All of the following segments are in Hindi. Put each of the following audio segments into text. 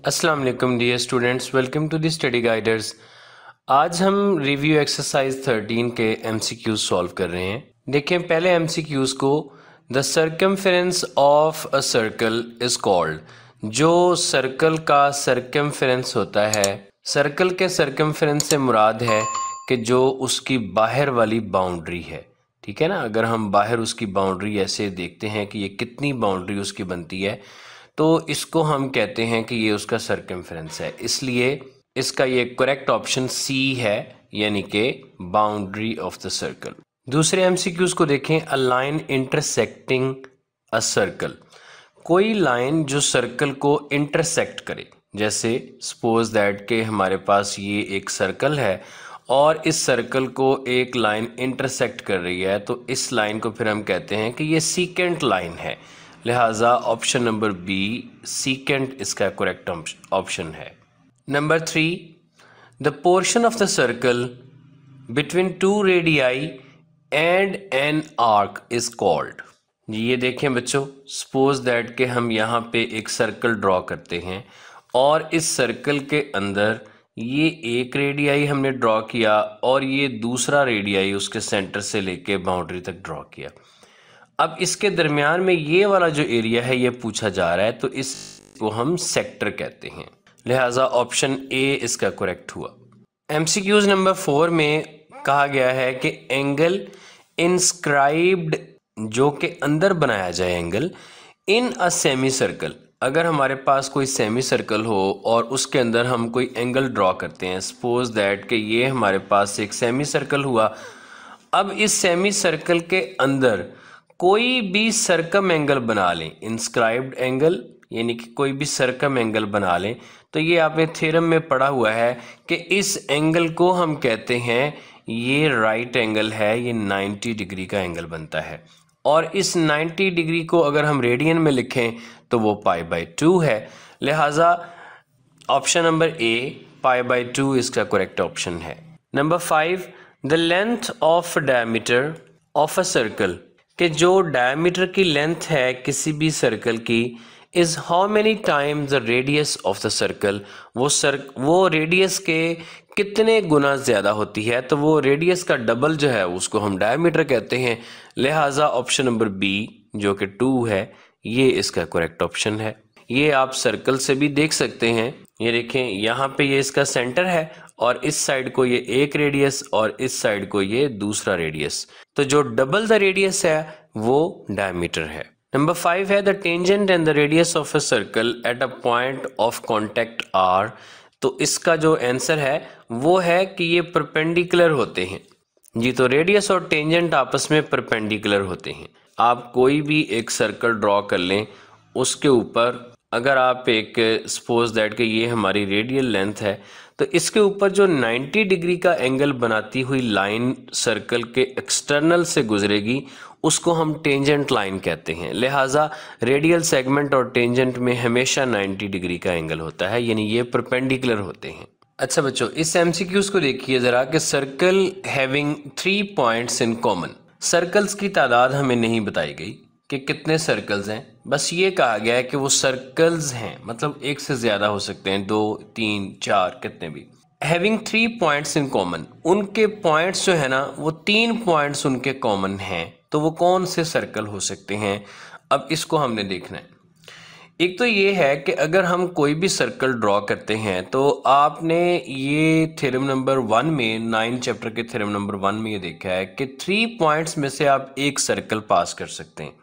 अस्सलाम वालेकुम dear students, welcome to the Study Guiders. आज हम रिव्यू एक्सरसाइज 13 के एमसीक्यूज सॉल्व कर रहे हैं। देखें पहले एमसीक्यूज को। The circumference of a circle is called. जो सर्कल का सर्कमफेरेंस होता है, सर्कल के सर्कमफेरेंस से मुराद है कि जो उसकी बाहर वाली बाउंड्री है। ठीक है ना, अगर हम बाहर उसकी बाउंड्री ऐसे देखते हैं कि ये कितनी बाउंड्री उसकी बनती है, तो इसको हम कहते हैं कि ये उसका सर्कमफेरेंस है। इसलिए इसका ये करेक्ट ऑप्शन सी है, यानी कि बाउंड्री ऑफ द सर्कल। दूसरे एमसीक्यूज को देखें। A line intersecting a circle. कोई लाइन जो सर्कल को इंटरसेक्ट करे, जैसे सपोज दैट के हमारे पास ये एक सर्कल है और इस सर्कल को एक लाइन इंटरसेक्ट कर रही है, तो इस लाइन को फिर हम कहते हैं कि ये सीकेंट लाइन है। लिहाजा ऑप्शन नंबर बी सीकेंट इसका करेक्ट ऑप्शन है। Number 3, the portion of the circle between two radii and an arc is called. ये देखें बच्चों, सपोज दैट के हम यहाँ पे एक सर्कल ड्रॉ करते हैं और इस सर्कल के अंदर ये एक रेडियाई हमने ड्रॉ किया और ये दूसरा रेडियाई उसके सेंटर से लेके बाउंड्री तक ड्रॉ किया। अब इसके दरमियान में ये वाला जो एरिया है ये पूछा जा रहा है, तो इसको हम सेक्टर कहते हैं। लिहाजा ऑप्शन ए इसका करेक्ट हुआ। एमसीक्यूज नंबर 4 में कहा गया है कि एंगल इंस्क्राइब्ड, जो के अंदर बनाया जाए angle in a semi circle. अगर हमारे पास कोई सेमी सर्कल हो और उसके अंदर हम कोई एंगल ड्रॉ करते हैं, सपोज दैट कि ये हमारे पास एक सेमी सर्कल हुआ। अब इस सेमी सर्कल के अंदर कोई भी सरकम एंगल बना लें, इंस्क्राइब्ड एंगल यानी कि कोई भी सरकम एंगल बना लें, तो ये आपने थ्योरम में पढ़ा हुआ है कि इस एंगल को हम कहते हैं ये राइट एंगल है, ये 90 डिग्री का एंगल बनता है। और इस 90 डिग्री को अगर हम रेडियन में लिखें तो वो π/2 है। लिहाजा ऑप्शन नंबर ए π/2 इसका करेक्ट ऑप्शन है। Number 5, the length of diameter of a circle, कि जो डायमीटर की लेंथ है किसी भी सर्कल की, is how many times the radius of the circle. वो रेडियस के कितने गुना ज़्यादा होती है, तो वो रेडियस का डबल जो है उसको हम डायमीटर कहते हैं। लिहाजा ऑप्शन नंबर बी जो कि 2 है, ये इसका करेक्ट ऑप्शन है। ये आप सर्कल से भी देख सकते हैं। ये देखें यहाँ पे ये इसका सेंटर है और इस साइड को ये एक रेडियस और इस साइड को ये दूसरा रेडियस, तो जो डबल द रेडियस है वो डायमीटर है। नंबर 5 है the tangent and the radius of a circle at a point of contact are. तो इसका जो आंसर है वो है कि ये परपेंडिकुलर होते हैं जी। तो रेडियस और टेंजेंट आपस में परपेंडिकुलर होते हैं। आप कोई भी एक सर्कल ड्रॉ कर लें, उसके ऊपर अगर आप एक सपोज दैट कि ये हमारी रेडियल लेंथ है, तो इसके ऊपर जो 90 डिग्री का एंगल बनाती हुई लाइन सर्कल के एक्सटर्नल से गुजरेगी, उसको हम टेंजेंट लाइन कहते हैं। लिहाजा रेडियल सेगमेंट और टेंजेंट में हमेशा 90 डिग्री का एंगल होता है, यानी ये परपेंडिकुलर होते हैं। अच्छा बच्चों, इस एमसीक्यूज को देखिए ज़रा कि circle having 3 points in common. Circles की तादाद हमें नहीं बताई गई कि कितने सर्कल्स हैं, बस ये कहा गया है कि वो सर्कल्स हैं, मतलब एक से ज़्यादा हो सकते हैं, 2, 3, 4, कितने भी। हैविंग 3 पॉइंट्स इन कॉमन, उनके पॉइंट्स जो है ना वो 3 पॉइंट्स उनके कॉमन हैं, तो वो कौन से सर्कल हो सकते हैं। अब इसको हमने देखना है। एक तो ये है कि अगर हम कोई भी सर्कल ड्रॉ करते हैं, तो आपने ये थ्योरम नंबर 1 में 9 चैप्टर के थ्योरम नंबर 1 में ये देखा है कि 3 पॉइंट्स में से आप एक सर्कल पास कर सकते हैं।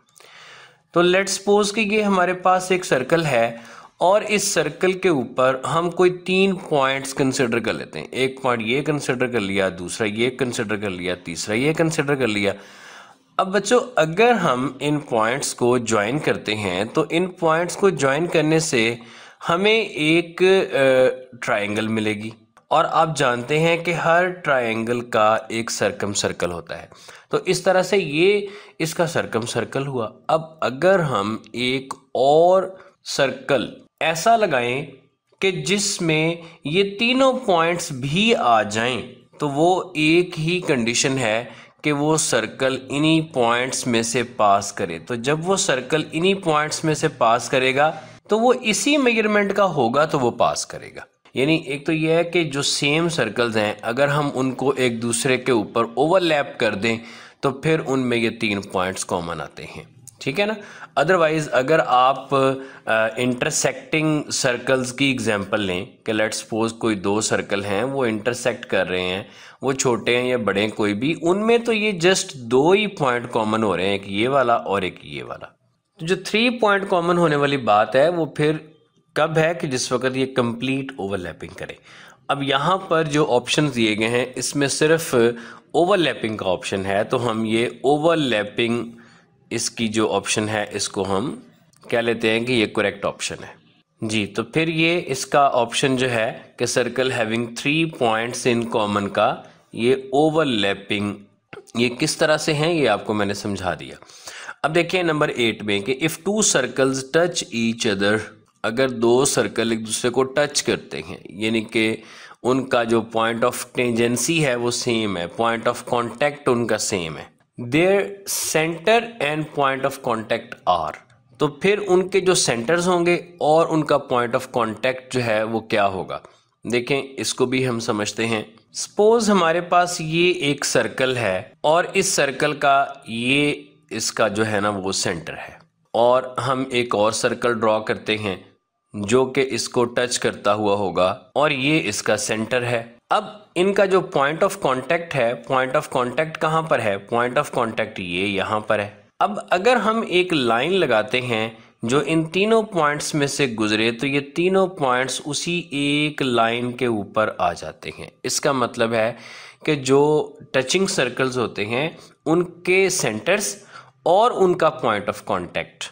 तो लेट्स सपोज कि ये हमारे पास एक सर्कल है और इस सर्कल के ऊपर हम कोई 3 पॉइंट्स कंसिडर कर लेते हैं। एक पॉइंट ये कंसिडर कर लिया, दूसरा ये कंसिडर कर लिया, तीसरा ये कंसिडर कर लिया। अब बच्चों, अगर हम इन पॉइंट्स को ज्वाइन करते हैं, तो इन पॉइंट्स को ज्वाइन करने से हमें एक ट्रायंगल मिलेगी, और आप जानते हैं कि हर ट्रायंगल का एक सर्कम सर्कल होता है। तो इस तरह से ये इसका सर्कम सर्कल हुआ। अब अगर हम एक और सर्कल ऐसा लगाएं कि जिसमें ये तीनों पॉइंट्स भी आ जाएं, तो वो एक ही कंडीशन है कि वो सर्कल इन्हीं पॉइंट्स में से पास करे। तो जब वो सर्कल इन्हीं पॉइंट्स में से पास करेगा तो वो इसी मेजरमेंट का होगा तो वो पास करेगा। यानी एक तो ये है कि जो सेम सर्कल्स हैं अगर हम उनको एक दूसरे के ऊपर ओवरलैप कर दें तो फिर उनमें ये 3 पॉइंट्स कॉमन आते हैं, ठीक है ना। अदरवाइज अगर आप इंटरसेक्टिंग सर्कल्स की एग्जांपल लें कि लेट्स सपोज कोई 2 सर्कल हैं वो इंटरसेक्ट कर रहे हैं, वो छोटे हैं या बड़े हैं कोई भी, उनमें तो ये जस्ट 2 ही पॉइंट कॉमन हो रहे हैं, एक ये वाला और एक ये वाला। तो जो 3 पॉइंट कॉमन होने वाली बात है वो फिर कब है कि जिस वक्त ये कंप्लीट ओवरलैपिंग करे। अब यहाँ पर जो ऑप्शन दिए गए हैं इसमें सिर्फ ओवरलैपिंग का ऑप्शन है, तो हम ये ओवरलैपिंग इसकी जो ऑप्शन है इसको हम क्या लेते हैं कि ये करेक्ट ऑप्शन है जी। तो फिर ये इसका ऑप्शन जो है कि circle having 3 points in common का ये ओवरलैपिंग ये किस तरह से हैं ये आपको मैंने समझा दिया। अब देखिए नंबर 8 में कि if 2 circles touch each other, अगर 2 सर्कल एक दूसरे को टच करते हैं यानी कि उनका जो पॉइंट ऑफ टेंजेंसी है वो सेम है, पॉइंट ऑफ कांटेक्ट उनका सेम है, their centre and point of contact are, तो फिर उनके जो सेंटर्स होंगे और उनका पॉइंट ऑफ कांटेक्ट जो है वो क्या होगा। देखें इसको भी हम समझते हैं। सपोज हमारे पास ये एक सर्कल है और इस सर्कल का ये इसका जो है ना वो सेंटर है, और हम एक और सर्कल ड्रॉ करते हैं जो कि इसको टच करता हुआ होगा और ये इसका सेंटर है। अब इनका जो पॉइंट ऑफ कांटेक्ट है, पॉइंट ऑफ कांटेक्ट कहाँ पर है, पॉइंट ऑफ कांटेक्ट ये यहाँ पर है। अब अगर हम एक लाइन लगाते हैं जो इन तीनों पॉइंट्स में से गुजरे तो ये तीनों पॉइंट्स उसी एक लाइन के ऊपर आ जाते हैं। इसका मतलब है कि जो टचिंग सर्कल्स होते हैं उनके सेंटर्स और उनका पॉइंट ऑफ कांटेक्ट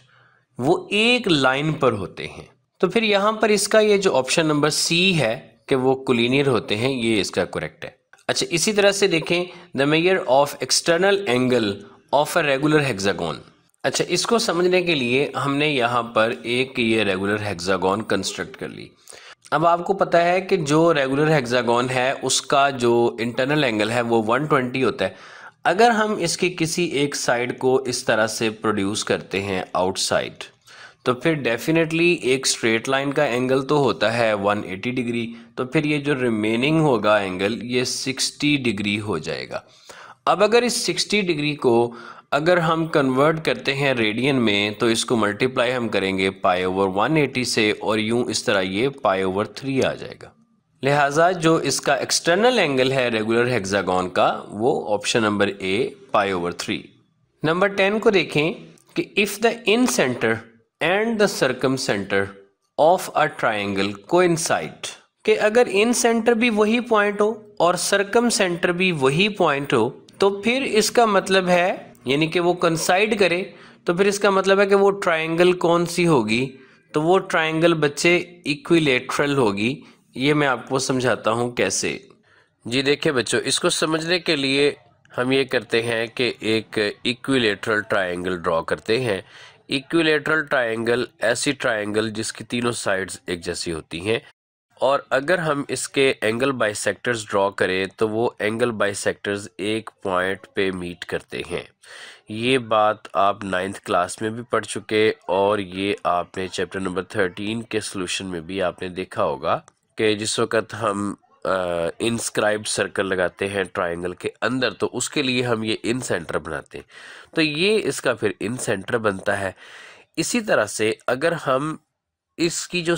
वो एक लाइन पर होते हैं। तो फिर यहाँ पर इसका ये जो ऑप्शन नंबर सी है कि वो कोलिनियर होते हैं, ये इसका करेक्ट है। अच्छा इसी तरह से देखें the measure of external angle of a regular hexagon. अच्छा इसको समझने के लिए हमने यहाँ पर एक ये रेगुलर हेक्सागोन कंस्ट्रक्ट कर ली। अब आपको पता है कि जो रेगुलर हेक्सागोन है उसका जो इंटरनल एंगल है वो 120 होता है। अगर हम इसकी किसी एक साइड को इस तरह से प्रोड्यूस करते हैं आउटसाइड तो फिर डेफिनेटली एक स्ट्रेट लाइन का एंगल तो होता है 180 डिग्री, तो फिर ये जो रिमेनिंग होगा एंगल ये 60 डिग्री हो जाएगा। अब अगर इस 60 डिग्री को अगर हम कन्वर्ट करते हैं रेडियन में तो इसको मल्टीप्लाई हम करेंगे पाई ओवर 180 से और यूं इस तरह ये पाई ओवर 3 आ जाएगा। लिहाजा जो इसका एक्सटर्नल एंगल है रेगुलर हेक्सागोन का वो option number A pi over 3। Number 10 को देखें कि if the in centre and the circum centre of a triangle coincide, कि अगर इन सेंटर भी वही पॉइंट हो और सर्कम सेंटर भी वही पॉइंट हो तो फिर इसका मतलब है यानी कि वो कंसाइड करे तो फिर इसका मतलब है कि वो ट्राइंगल कौन सी होगी, तो वो ट्राइंगल बच्चे इक्विलेटरल होगी। ये मैं आपको समझाता हूँ कैसे। जी देखिए बच्चों, इसको समझने के लिए हम ये करते हैं कि एक इक्विलेटरल ट्राइंगल ड्रॉ करते हैं। इक्विलेटरल ट्राइंगल ऐसी ट्राइंगल जिसकी तीनों साइड्स एक जैसी होती हैं, और अगर हम इसके एंगल बाइसेक्टर्स ड्रॉ करें तो वो एंगल बाइसेक्टर्स एक पॉइंट पे मीट करते हैं। ये बात आप 9th क्लास में भी पढ़ चुके और ये आपने चैप्टर नंबर 13 के सॉल्यूशन में भी आपने देखा होगा कि जिस वक्त हम इनस्क्राइब्ड सर्कल लगाते हैं ट्राइंगल के अंदर तो उसके लिए हम ये इन सेंटर बनाते हैं, तो ये इसका फिर इन सेंटर बनता है। इसी तरह से अगर हम इसकी जो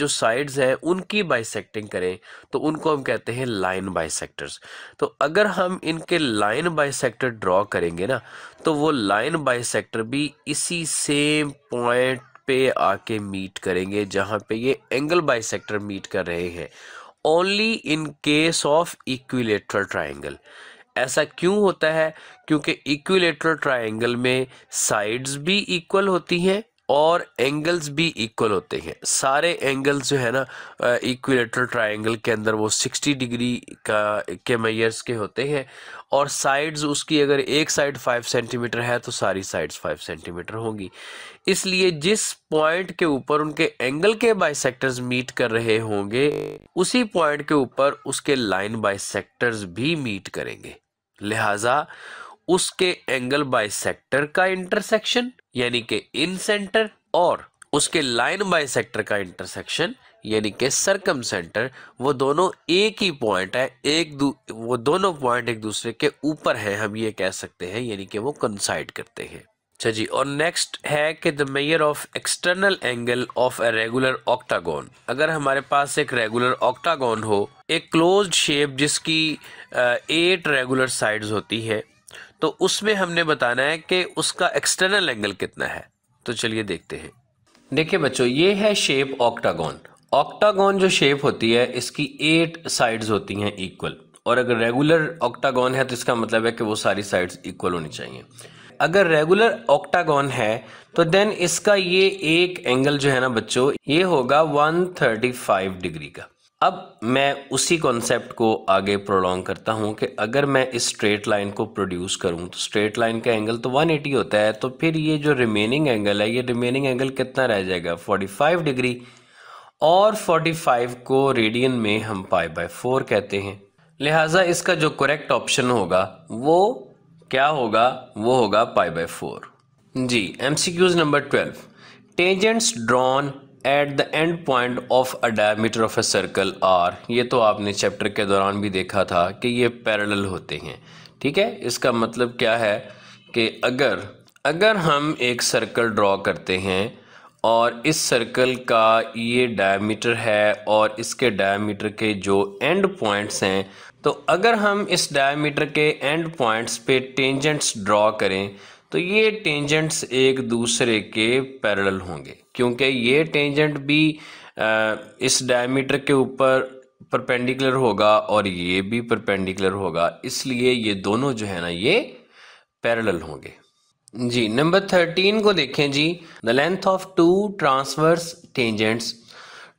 साइड्स हैं उनकी बाइसेक्टिंग करें तो उनको हम कहते हैं लाइन बाइसेक्टर्स। तो अगर हम इनके लाइन बाइसेक्टर ड्रॉ करेंगे ना तो वो लाइन बाइसेक्टर भी इसी सेम पॉइंट पे आके मीट करेंगे जहां पे ये एंगल बाइसेक्टर मीट कर रहे हैं, only in case of equilateral triangle. ऐसा क्यों होता है? क्योंकि इक्विलेटरल ट्राइंगल में साइड्स भी इक्वल होती हैं और एंगल्स भी इक्वल होते हैं। सारे एंगल्स जो है ना इक्विलेटरल ट्राइंगल के अंदर वो 60 डिग्री के मेजर्स के होते हैं, और साइड्स उसकी अगर एक साइड 5 सेंटीमीटर है तो सारी साइड्स 5 सेंटीमीटर होंगी। इसलिए जिस पॉइंट के ऊपर उनके एंगल के बाइसेक्टर्स मीट कर रहे होंगे उसी पॉइंट के ऊपर उसके लाइन बाइसेक्टर्स भी मीट करेंगे। लिहाजा उसके एंगल बाइसेक्टर का इंटरसेक्शन यानी कि इन सेंटर और उसके लाइन बाइसेक्टर का इंटरसेक्शन यानी कि सरकम सेंटर, वो दोनों एक ही पॉइंट है, वो दोनों पॉइंट एक दूसरे के ऊपर हैं, हम ये कह सकते हैं, यानी कि वो कोइंसाइड करते हैं। अच्छा जी, और नेक्स्ट है कि the measure of external angle of a regular octagon. अगर हमारे पास एक रेगुलर ऑक्टागोन हो, एक क्लोज्ड शेप जिसकी 8 रेगुलर साइड्स होती है, तो उसमें हमने बताना है कि उसका एक्सटर्नल एंगल कितना है। तो चलिए देखते हैं। देखिए बच्चों, ये है शेप ऑक्टागोन। ऑक्टागोन जो शेप होती है इसकी 8 साइड्स होती हैं इक्वल, और अगर रेगुलर ऑक्टागोन है तो इसका मतलब है कि वो सारी साइड्स इक्वल होनी चाहिए। अगर रेगुलर ऑक्टागोन है तो देन इसका ये एक एंगल जो है ना बच्चों, ये होगा 135 डिग्री का। अब मैं उसी कॉन्सेप्ट को आगे प्रोलॉन्ग करता हूं कि अगर मैं इस स्ट्रेट लाइन को प्रोड्यूस करूं तो स्ट्रेट लाइन का एंगल तो 180 होता है, तो फिर ये जो रिमेनिंग एंगल है, ये रिमेनिंग एंगल कितना रह जाएगा, 45 डिग्री। और 45 को रेडियन में हम π/4 कहते हैं। लिहाजा इसका जो करेक्ट ऑप्शन होगा वो क्या होगा, वो होगा π/4। जी, MCQs number 12। Tangents drawn at the end point of a diameter of a circle are. ये तो आपने चैप्टर के दौरान भी देखा था कि ये पैरेलल होते हैं। ठीक है, इसका मतलब क्या है कि अगर हम एक सर्कल ड्रॉ करते हैं और इस सर्कल का ये डायमीटर है और इसके डायमीटर के जो एंड पॉइंट्स हैं, तो अगर हम इस डायमीटर के एंड पॉइंट्स पे टेंजेंट्स ड्रॉ करें तो ये टेंजेंट्स एक दूसरे के पैरेलल होंगे, क्योंकि ये टेंजेंट भी इस डायमीटर के ऊपर परपेंडिकुलर होगा और ये भी परपेंडिकुलर होगा, इसलिए ये दोनों जो है ना ये पैरेलल होंगे। जी, नंबर 13 को देखें जी। The length of 2 transverse tangents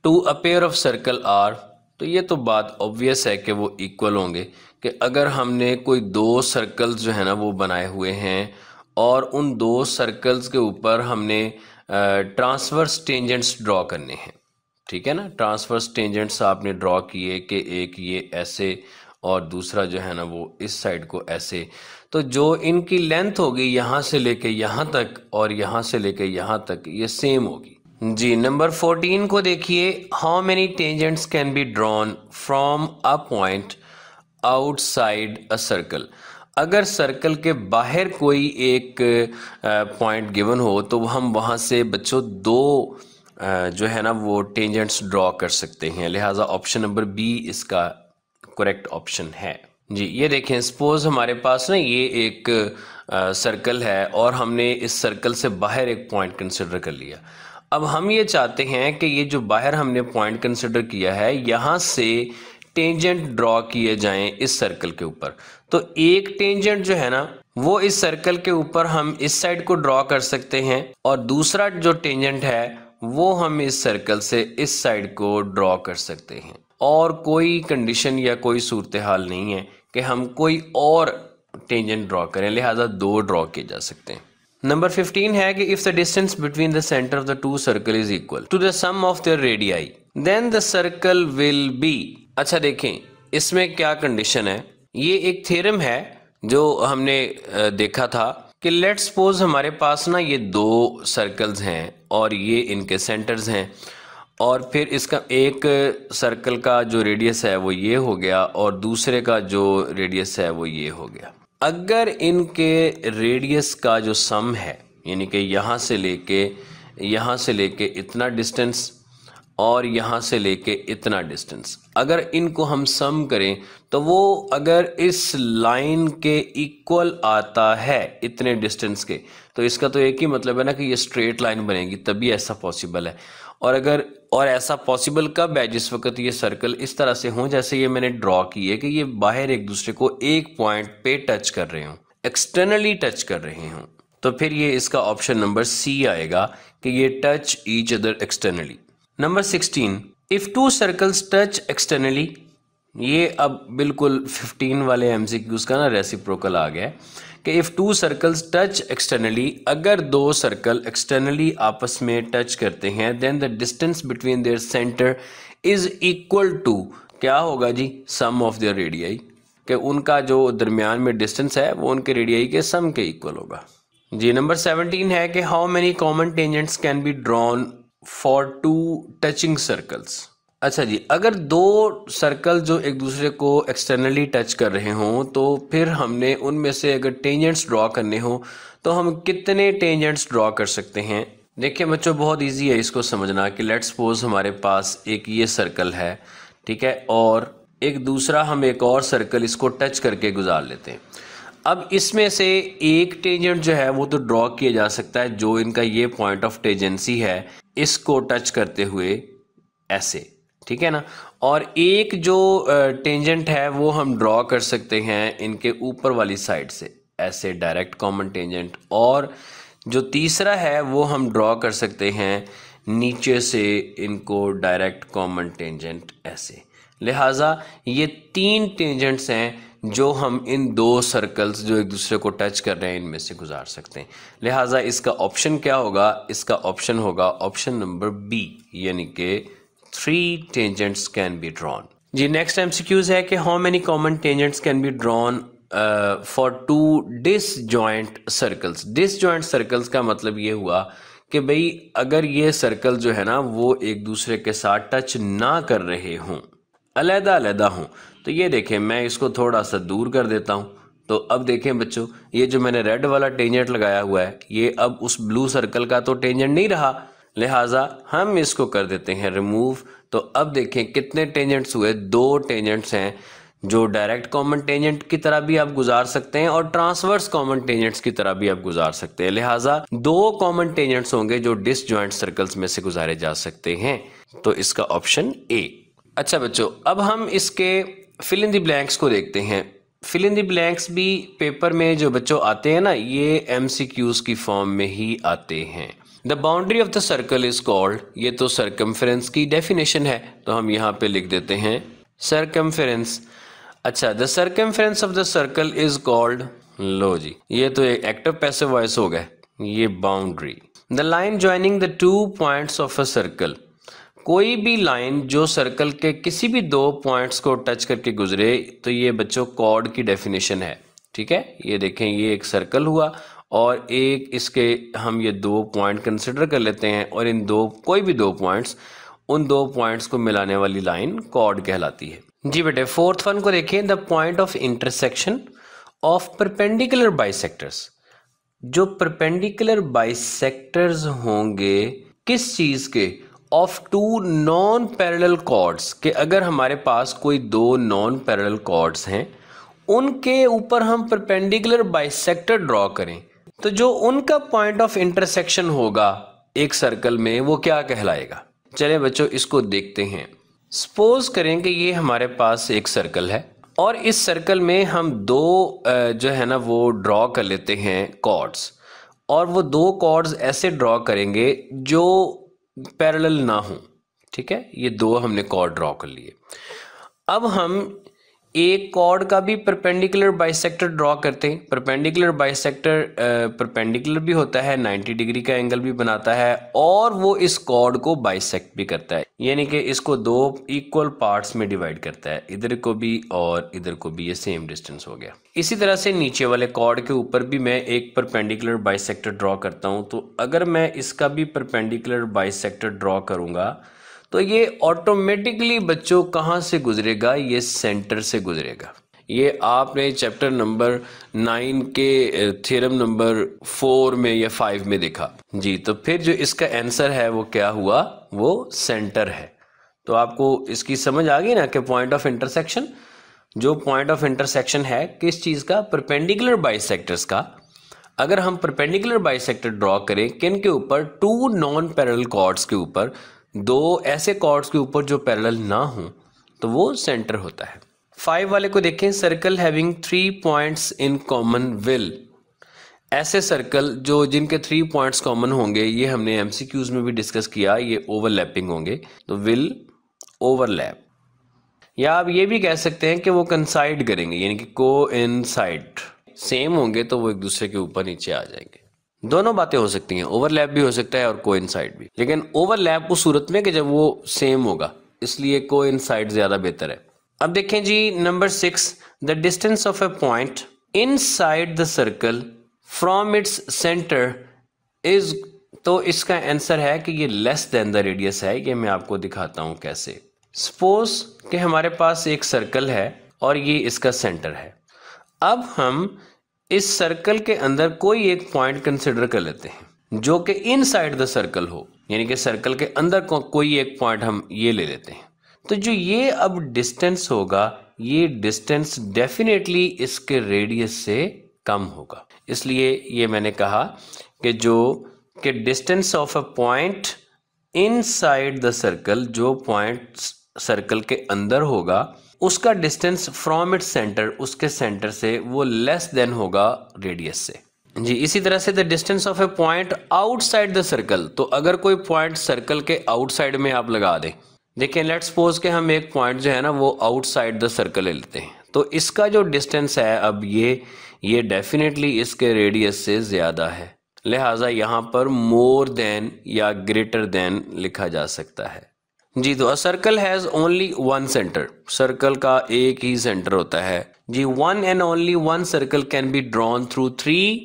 to a pair of circle are. तो ये तो बात ऑब्वियस है कि वो इक्वल होंगे, कि अगर हमने कोई 2 सर्कल्स जो है ना वो बनाए हुए हैं और उन 2 सर्कल्स के ऊपर हमने ट्रांसवर्स टेंजेंट्स ड्रॉ करने हैं, ठीक है ना। ट्रांसवर्स टेंजेंट्स आपने ड्रॉ किए कि एक ये ऐसे और दूसरा जो है ना वो इस साइड को ऐसे, तो जो इनकी लेंथ होगी यहाँ से लेके यहाँ तक और यहाँ से लेके यहाँ तक, ये सेम होगी। जी, नंबर 14 को देखिए। How many tangents can be drawn from a point outside a circle. अगर सर्कल के बाहर कोई एक पॉइंट गिवन हो तो हम वहाँ से बच्चों 2 जो है ना वो टेंजेंट्स ड्रॉ कर सकते हैं। लिहाजा ऑप्शन नंबर बी इसका करेक्ट ऑप्शन है। जी, ये देखें, सपोज हमारे पास ना ये एक सर्कल है और हमने इस सर्कल से बाहर एक पॉइंट कंसिडर कर लिया। अब हम ये चाहते हैं कि ये जो बाहर हमने पॉइंट कंसिडर किया है यहाँ से टेंजेंट ड्रॉ किए जाएं इस सर्कल के ऊपर। तो एक टेंजेंट जो है ना वो इस सर्कल के ऊपर हम इस साइड को ड्रॉ कर सकते हैं और दूसरा जो टेंजेंट है वो हम इस सर्कल से इस साइड को ड्रॉ कर सकते हैं, और कोई कंडीशन या कोई सूरत हाल नहीं है कि हम कोई और टेंजेंट ड्रॉ करें, लिहाजा 2 ड्रॉ किए जा सकते हैं। नंबर 15 है कि if the distance between the centre of the 2 circle is equal to the sum of their radii then the circle will be. अच्छा देखें, इसमें क्या कंडीशन है। ये एक थ्योरम है जो हमने देखा था कि लेट्स सपोज हमारे पास ना ये 2 सर्कल्स हैं और ये इनके सेंटर्स हैं, और फिर इसका एक सर्कल का जो रेडियस है वो ये हो गया और दूसरे का जो रेडियस है वो ये हो गया। अगर इनके रेडियस का जो सम है, यानी कि यहाँ से लेके इतना डिस्टेंस और यहाँ से लेके इतना डिस्टेंस, अगर इनको हम सम करें तो वो अगर इस लाइन के इक्वल आता है इतने डिस्टेंस के, तो इसका तो एक ही मतलब है ना कि ये स्ट्रेट लाइन बनेगी, तभी ऐसा पॉसिबल है। और ऐसा पॉसिबल कब है, जिस वक्त ये सर्कल इस तरह से हों जैसे ये मैंने ड्रॉ की है, कि ये बाहर एक दूसरे को एक पॉइंट पे टच कर रहे हों, एक्सटर्नली टच कर रहे हों, तो फिर ये इसका ऑप्शन नंबर सी आएगा कि ये touch each other externally. Number 16, if 2 circles touch externally. ये अब बिल्कुल 15 वाले एमसीक्यूज का ना रेसिप्रोकल आ गया है कि इफ 2 सर्कल्स टच एक्सटर्नली, अगर 2 सर्कल एक्सटर्नली आपस में टच करते हैं, then the distance between their centre is equal to, क्या होगा जी, सम ऑफ देयर रेडियाई, कि उनका जो दरमियान में डिस्टेंस है वो उनके रेडियाई के सम के इक्वल होगा। जी नंबर 17 है कि how many common tangents can be drawn for two touching circles. अच्छा जी, अगर दो सर्कल जो एक दूसरे को एक्सटर्नली टच कर रहे हों तो फिर हमने उनमें से अगर टेंजेंट्स ड्रॉ करने हो तो हम कितने टेंजेंट्स ड्रॉ कर सकते हैं। देखिए बच्चों, बहुत इजी है इसको समझना कि लेट्स सपोज हमारे पास एक ये सर्कल है, ठीक है, और एक दूसरा हम एक और सर्कल इसको टच करके गुजार लेते हैं। अब इसमें से एक टेंजेंट जो है वो तो ड्रॉ किया जा सकता है जो इनका ये पॉइंट ऑफ टेंजेंसी है इसको टच करते हुए ऐसे, ठीक है ना, और एक जो टेंजेंट है वो हम ड्रॉ कर सकते हैं इनके ऊपर वाली साइड से ऐसे, डायरेक्ट कॉमन टेंजेंट, और जो तीसरा है वो हम ड्रॉ कर सकते हैं नीचे से इनको डायरेक्ट कॉमन टेंजेंट ऐसे। लिहाजा ये 3 टेंजेंट्स हैं जो हम इन दो सर्कल्स जो एक दूसरे को टच कर रहे हैं इनमें से गुजार सकते हैं। लिहाजा इसका ऑप्शन क्या होगा, इसका ऑप्शन होगा ऑप्शन नंबर बी, यानी कि 3 टेंजेंट्स कैन बी ड्रॉन। जी नेक्स्ट एमसीक्यूज है कि how many common tangents can be drawn for 2 disjoint circles. Disjoint circles का मतलब ये हुआ कि भाई अगर ये सर्कल जो है ना वो एक दूसरे के साथ टच ना कर रहे हों, अलग अलग हों, तो ये देखें मैं इसको थोड़ा सा दूर कर देता हूँ। तो अब देखें बच्चों, ये जो मैंने रेड वाला टेंजेंट लगाया हुआ है ये अब उस ब्लू सर्कल का तो टेंजेंट नहीं रहा, लिहाजा हम इसको कर देते हैं रिमूव। तो अब देखें कितने टेंजेंट्स हुए, 2 टेंजेंट्स हैं जो डायरेक्ट कॉमन टेंजेंट की तरह भी आप गुजार सकते हैं और ट्रांसवर्स कॉमन टेंजेंट्स की तरह भी आप गुजार सकते हैं। लिहाजा 2 कॉमन टेंजेंट्स होंगे जो डिसजॉइंट सर्कल्स में से गुजारे जा सकते हैं, तो इसका ऑप्शन ए। अच्छा बच्चों, अब हम इसके फिल इन द ब्लैंक्स को देखते हैं। फिल इन द ब्लैंक्स भी पेपर में जो बच्चों आते हैं ना ये एमसीक्यूज की फॉर्म में ही आते हैं। The boundary of the circle is called, ये तो सर्कमफेरेंस की डेफिनेशन है तो हम यहाँ पे लिख देते हैं सर्कमफेरेंस। अच्छा, the circumference of the circle is called, लो जी ये तो एक एक्टिव पैसिव वॉइस हो गया, ये boundary. The line joining the 2 points of a circle, कोई भी लाइन जो सर्कल के किसी भी 2 पॉइंट्स को टच करके गुजरे तो ये बच्चों कॉर्ड की डेफिनेशन है, ठीक है। ये देखें ये एक सर्कल हुआ और एक इसके हम ये 2 पॉइंट कंसिडर कर लेते हैं और इन कोई भी 2 पॉइंट्स, उन 2 पॉइंट्स को मिलाने वाली लाइन कॉर्ड कहलाती है। जी बेटे, 4th वन को देखिए, the point of intersection of perpendicular bisectors. जो परपेंडिकुलर बाइसेक्टर्स होंगे किस चीज के, ऑफ 2 नॉन पैरेलल कॉर्ड्स, के अगर हमारे पास कोई 2 नॉन पैरेलल कॉर्ड्स हैं उनके ऊपर हम परपेंडिकुलर बाइसेक्टर ड्रॉ करें तो जो उनका पॉइंट ऑफ इंटरसेक्शन होगा एक सर्कल में वो क्या कहलाएगा। चलिए बच्चों इसको देखते हैं। सपोज करें कि ये हमारे पास एक सर्कल है और इस सर्कल में हम 2 जो है ना वो ड्रॉ कर लेते हैं कॉर्ड्स, और वो 2 कॉर्ड्स ऐसे ड्रॉ करेंगे जो पैरेलल ना हो, ठीक है। ये 2 हमने कॉर्ड ड्रॉ कर लिए। अब हम एक कॉर्ड का भी परपेंडिकुलर बाइसेक्टर ड्रॉ करते हैं। परपेंडिकुलर बाइसेक्टर परपेंडिकुलर भी होता है, 90 डिग्री का एंगल भी बनाता है और वो इस कॉर्ड को बाइसेक्ट भी करता है, यानी कि इसको 2 इक्वल पार्ट्स में डिवाइड करता है, इधर को भी और इधर को भी, ये सेम डिस्टेंस हो गया। इसी तरह से नीचे वाले कॉर्ड के ऊपर भी मैं एक परपेंडिकुलर बाइसेक्टर ड्रॉ करता हूँ, तो अगर मैं इसका भी परपेंडिकुलर बाइसेक्टर ड्रॉ करूँगा तो ये ऑटोमेटिकली बच्चों कहाँ से गुजरेगा, ये सेंटर से गुजरेगा। ये आपने चैप्टर नंबर 9 के थ्योरम नंबर 4 में या 5 में देखा जी। तो फिर जो इसका आंसर है वो क्या हुआ, वो सेंटर है। तो आपको इसकी समझ आ गई ना कि पॉइंट ऑफ इंटरसेक्शन, जो पॉइंट ऑफ इंटरसेक्शन है किस चीज़ का, परपेंडिकुलर बाइसेक्टर्स का। अगर हम परपेंडिकुलर बाइसेक्टर ड्रॉ करें किन के ऊपर, 2 नॉन पैरेलल कॉर्ड्स के ऊपर, 2 ऐसे कॉर्ड्स के ऊपर जो पैरेलल ना हो, तो वो सेंटर होता है। 5 वाले को देखें, circle having 3 points in common will. ऐसे सर्कल जो जिनके 3 पॉइंट्स कॉमन होंगे, ये हमने एमसीक्यूज में भी डिस्कस किया, ये ओवरलैपिंग होंगे, तो विल ओवरलैप। या आप ये भी कह सकते हैं कि वो कंसाइड करेंगे, यानी कि कोइंसाइड, सेम होंगे तो वो एक दूसरे के ऊपर नीचे आ जाएंगे। दोनों बातें हो सकती हैं, ओवरलैप भी हो सकता है और कोइंसाइड भी, लेकिन ओवरलैप उस सूरत में कि जब वो सेम होगा, इसलिए कोइंसाइड ज्यादा बेहतर है। अब देखें जी number 6, the distance of a point inside the circle from its centre is, तो इसका आंसर है कि ये लेस देन द रेडियस है। ये मैं आपको दिखाता हूं कैसे। सपोज कि हमारे पास एक सर्कल है और ये इसका सेंटर है। अब हम इस सर्कल के अंदर कोई एक पॉइंट कंसिडर कर लेते हैं जो कि इनसाइड द सर्कल हो, यानी कि सर्कल के अंदर कोई एक पॉइंट हम ये ले लेते हैं। तो जो ये अब डिस्टेंस होगा, ये डिस्टेंस डेफिनेटली इसके रेडियस से कम होगा। इसलिए ये मैंने कहा कि distance of a point inside the circle, जो पॉइंट सर्कल के अंदर होगा उसका डिस्टेंस फ्रॉम इट्स सेंटर, उसके सेंटर से वो लेस देन होगा रेडियस से जी। इसी तरह से the distance of a point outside the circle, तो अगर कोई पॉइंट सर्कल के आउटसाइड में आप लगा दें, देखिए लेट्स सपोज कि हम एक पॉइंट जो है ना वो आउटसाइड द सर्कल ले लेते हैं, तो इसका जो डिस्टेंस है अब ये डेफिनेटली इसके रेडियस से ज़्यादा है, लिहाजा यहाँ पर मोर देन या ग्रेटर देन लिखा जा सकता है जी। तो a circle has only one centre, circle का एक ही सेंटर होता है जी। One and only one circle can be drawn through 3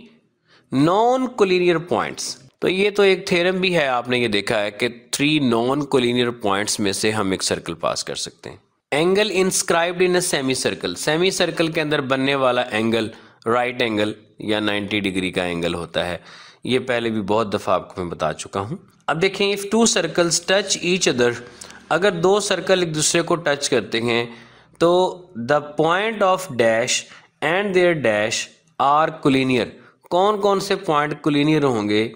non collinear points. तो ये तो एक थ्योरम भी है, आपने ये देखा है कि 3 नॉन कोलिनियर पॉइंट्स में से हम एक सर्कल पास कर सकते हैं। Angle inscribed in a semi circle, semi circle के अंदर बनने वाला एंगल राइट एंगल या 90 डिग्री का एंगल होता है। ये पहले भी बहुत दफ़ा आपको मैं बता चुका हूँ। अब देखें, if 2 circles touch each other, अगर 2 सर्कल एक दूसरे को टच करते हैं तो the point of dash and their dash are collinear. कौन कौन से पॉइंट कोलिनियर होंगे?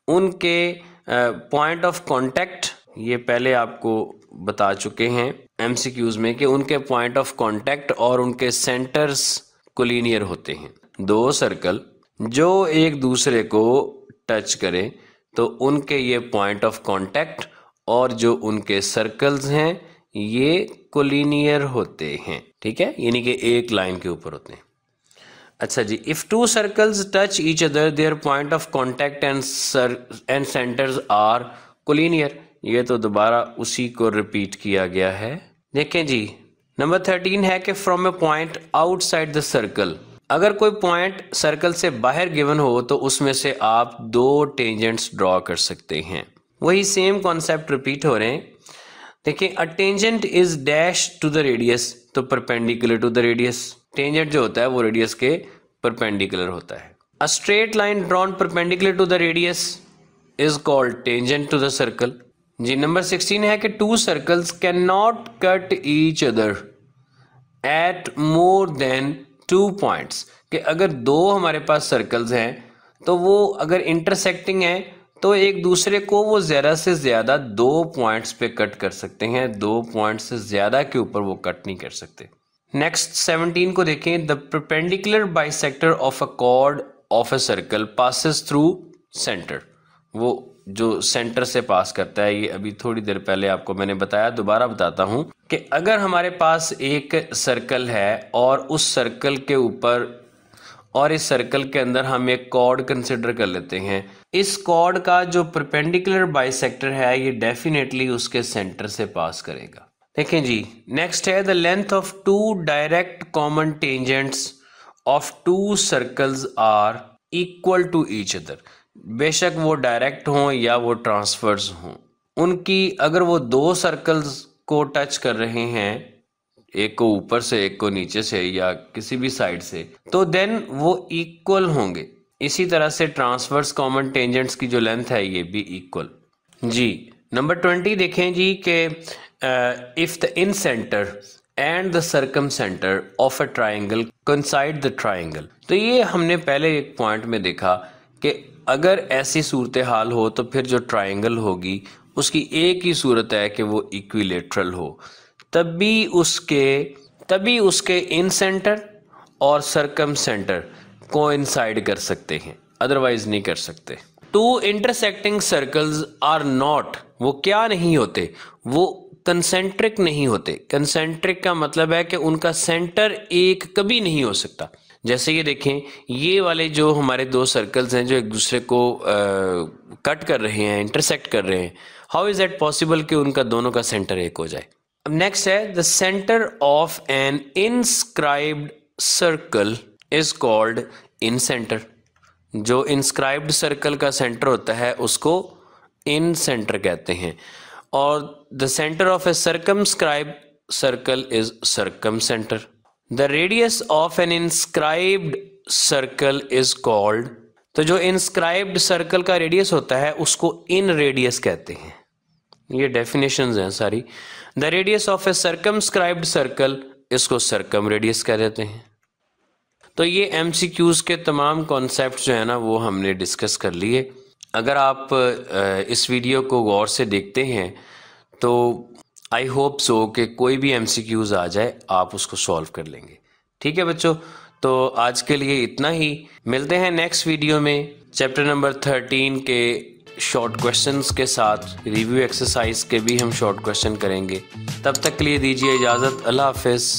उनके पॉइंट ऑफ कांटेक्ट, ये पहले आपको बता चुके हैं एमसीक्यूज में कि उनके पॉइंट ऑफ कांटेक्ट और उनके सेंटर्स कोलिनियर होते हैं। 2 सर्कल जो एक दूसरे को टच करें तो उनके ये पॉइंट ऑफ कांटेक्ट और जो उनके सर्कल्स हैं ये कोलिनियर होते हैं, ठीक है, यानी कि एक लाइन के ऊपर होते हैं। अच्छा जी, if 2 circles touch each other their point of contact and centres are collinear. ये तो दोबारा उसी को रिपीट किया गया है। देखें जी, नंबर 13 है कि from A point outside the circle, अगर कोई पॉइंट सर्कल से बाहर गिवन हो तो उसमें से आप 2 टेंजेंट्स ड्रॉ कर सकते हैं। वही सेम कॉन्सेप्ट रिपीट हो रहे हैं। देखिए, a tangent is dash to the radius, तो perpendicular to the radius. Tangent जो होता है वो रेडियस के परपेंडिकुलर होता है। A straight line drawn perpendicular to the radius is called tangent to the circle जी। नंबर 16 है कि 2 circles can not cut each other at more than 2 points, कि अगर 2 हमारे पास सर्कल्स हैं तो वो अगर इंटरसेक्टिंग है तो एक दूसरे को वो ज़्यादा से ज़्यादा 2 पॉइंट्स पे कट कर सकते हैं, 2 पॉइंट्स से ज़्यादा के ऊपर वो कट नहीं कर सकते। नेक्स्ट 17 को देखें, the perpendicular bisector of a cord of a circle passes through centre, वो जो सेंटर से पास करता है। ये अभी थोड़ी देर पहले आपको मैंने बताया, दोबारा बताता हूं कि अगर हमारे पास एक सर्कल है और उस सर्कल के ऊपर और इस सर्कल के अंदर हम एक कॉर्ड कंसिडर कर लेते हैं, इस कॉर्ड का जो परपेंडिकुलर बाइसेक्टर है ये डेफिनेटली उसके सेंटर से पास करेगा। देखें जी, नेक्स्ट है the length of 2 direct common tangents of 2 circles are equal to each other. बेशक वो डायरेक्ट हों या वो ट्रांसफर्स हों, उनकी अगर वो 2 सर्कल्स को टच कर रहे हैं, एक को ऊपर से एक को नीचे से या किसी भी साइड से, तो देन वो इक्वल होंगे। इसी तरह से ट्रांसवर्स कॉमन टेंजेंट्स की जो लेंथ है ये भी इक्वल जी। नंबर 20 देखें जी कि if the in centre and the circum centre of a triangle coincide the triangle. तो ये हमने पहले एक पॉइंट में देखा कि अगर ऐसी सूरत हाल हो तो फिर जो ट्राइंगल होगी उसकी एक ही सूरत है कि वो इक्विलेटरल हो, तभी उसके इन सेंटर और सर्कम सेंटर कोइंसाइड कर सकते हैं, अदरवाइज नहीं कर सकते। 2 इंटरसेक्टिंग सर्कल्स आर नॉट, वो क्या नहीं होते, वो कंसेंट्रिक नहीं होते। कंसेंट्रिक का मतलब है कि उनका सेंटर एक कभी नहीं हो सकता। जैसे ये देखें, ये वाले जो हमारे 2 सर्कल्स हैं जो एक दूसरे को कट कर रहे हैं, इंटरसेक्ट कर रहे हैं, हाउ इज दैट पॉसिबल कि उनका दोनों का सेंटर एक हो जाए। अब नेक्स्ट है the centre of an inscribed circle is called incentre. जो इंस्क्राइब्ड सर्कल का सेंटर होता है उसको इन सेंटर कहते हैं, और the centre of a circumscribed circle is circumcentre. The radius of an inscribed circle is called, तो जो इंस्क्राइब्ड सर्कल का रेडियस होता है उसको इन रेडियस कहते हैं। ये डेफिनेशंस हैं सारी। The radius of a circumscribed circle, इसको सर्कम रेडियस कह देते हैं। तो ये एमसीक्यूज के तमाम कॉन्सेप्ट जो है ना वो हमने डिस्कस कर लिए। अगर आप इस वीडियो को गौर से देखते हैं तो आई होप सो कि कोई भी एमसीक्यूज आ जाए आप उसको सॉल्व कर लेंगे। ठीक है बच्चों, तो आज के लिए इतना ही। मिलते हैं नेक्स्ट वीडियो में चैप्टर नंबर 13 के शॉर्ट क्वेश्चंस के साथ। रिव्यू एक्सरसाइज के भी हम शॉर्ट क्वेश्चन करेंगे। तब तक के लिए दीजिए इजाज़त। अल्लाह हाफिज़।